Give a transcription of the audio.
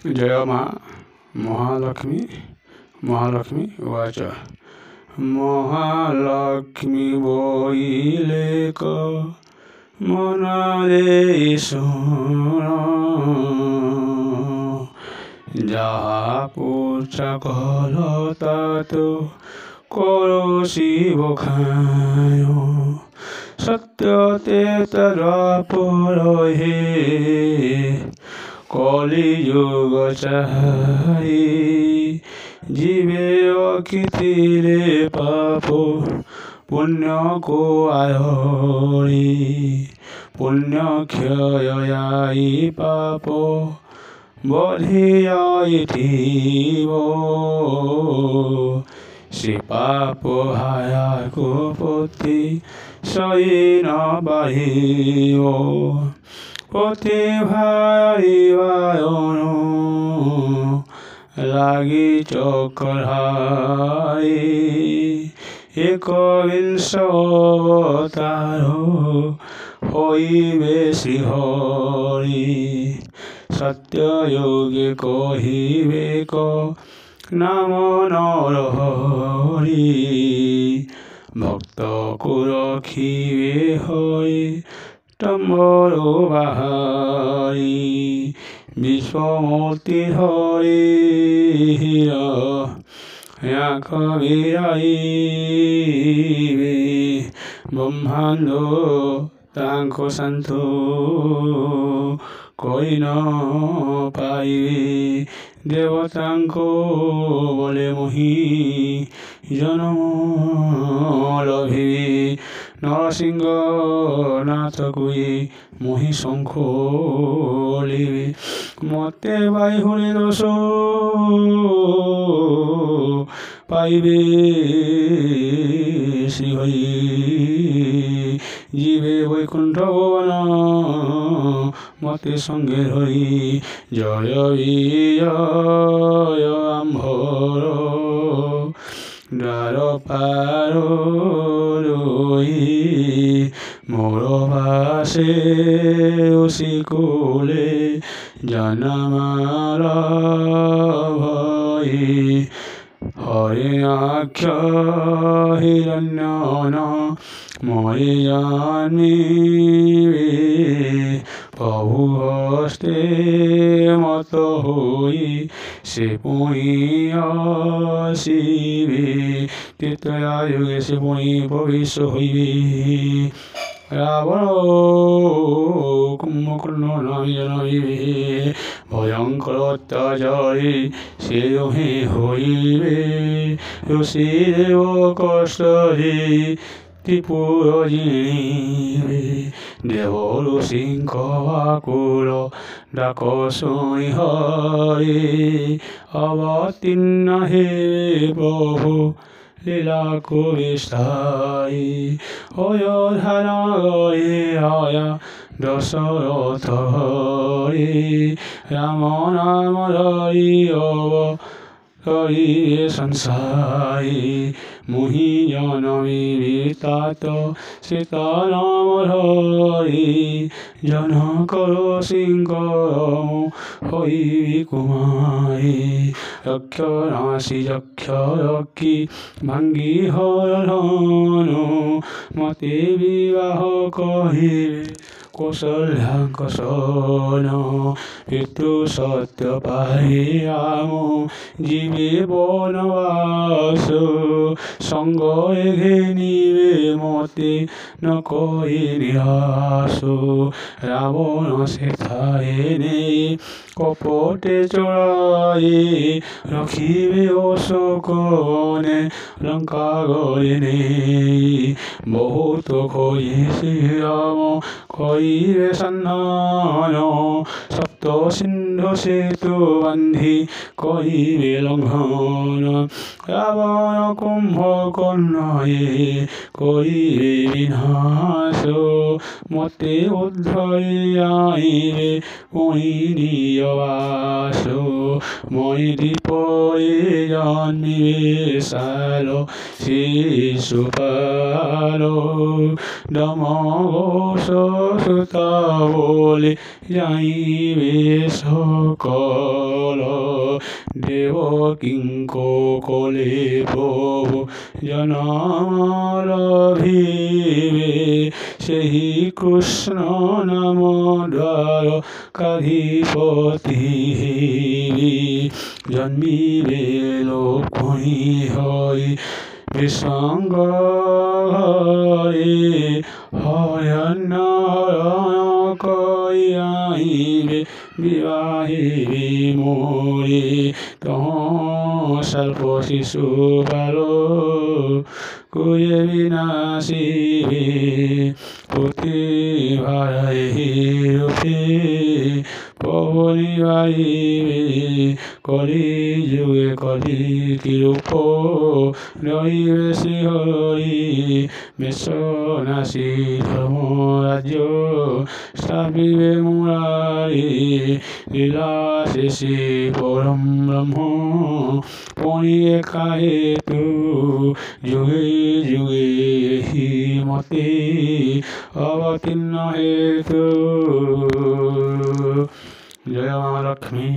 जय मां महालक्ष्मी महालक्ष्मी उवाच महालक्ष्मी बोइलेक मनरे ईश्वर যাহা পুচ্ছা কল তাতো করো শিব খায় সত্যতে তরাপর হে কলিযুগ চাই জীবে অকৃতিরে পাপ পুণ্য কো আহরি পুণ্য ক্ষয়াই পাপ বধিয়াইথিব সে পাপ হায়া কুপতি সৈন বাহিব পতি ভাইবায়ন লাগি চক্রাই একবিংশ অবতার হইবে শ্রীহরি সত্যযোগে কহিবে ক নাম নরহরি ভক্ত কুরখিবে হই টম্বর বাহারি বিশ্বমূর্তি হরি আখ বিরাইবে ব্রহ্মাণ্ড তাঙ্ক শান্ত কই ন পাইবে দেবতাঙ্ক বলে মহি জনম লভিবে নরসিংহ নাথ কুয়ে মহি শঙ্খ লিবে মতে বাই হরে রস পাইবে শ্রীহরি জীবে বৈকুণ্ঠ ভবন মতে সঙ্গে হরি জয় বিজয় আম্ভর দ্বার পার রই মোর ভাসে শিকুলে জনমার ভয় হরে আক্ষ হিরণ্যন মরে জানিবে প্রভু হস্তে মত হই সে পুঁই আসিবে তৃতীয়া যুগে সে পুঁই ভবিষ্য হইবে রাবণ কুম্ভকর্ণ নামে জন্মিবে ভয়ঙ্কর অত্যাচারী সে হে হইবে ঋষিদেব কষ্টরে ত্রিপুর জিনিবে দেবর সিংহ আকুল ডাক শুনি হরে অবতীর্ণ হে প্রভু লীলা বিস্তারি অযোধ্যা আয়া দশরথ হরে রাম নাম ধরি হরিয়ে সংসারী মুহি জনমী তাত সীতারাম হরি জনকর সিংহ হইবি কুমারী রক্ষ রাশি যক্ষ রক্ষী ভাঙ্গি হরণ মতে বিবাহ কহিবে কৌশল্যাঙ্ক শোন পিতৃ সত্য পাইয়াম জীবে বনবাস সঙ্গ ঘেনিবে মতে ন কই নিরাস রাবণ সেথায় নেই কপটে চড়াই রখিবে অশোকনে লঙ্কা গড়ে নেই বহুত কইছে রাম কইবে সন্ধান সপ্ত সিন্ধু সেতু বান্ধি কইবে লঙ্ঘন রাবণ কুম্ভকর্ণয়ে কইবে বিনাশ মতে উদ্ধয়াইবে মহিনীয়বাস মই দ্বীপরে জন্মিবে সাল শিশুপাল দম ঘোষ সুতা বলে যাইবে সকল দেবকিঙ্কো কোলে প্রভু জনমল ভিবে সেই কৃষ্ণ নাম দ্বার কাধিপতি জন্মিবে লোকময়ী হই বিসঙ্গ হরে হয়ন কইবে বিবাহিবে মোরে সর্প শিশু বালো কুয়ে বিনাশিবে প্রতিভারে রূপে পবনি বাড়িবে কলি যুগে কলি কিরূপ রইবে শ্রীহরি বিশ্বনাশী ধর্মরাজ্য স্থাপিবে মুরারি লীলা শেষে পরম ব্রহ্ম পণিয়ে কাহেতু যুগে যুগে হি মতে অবতীর্ণ হেতু। জয় মা লক্ষ্মী।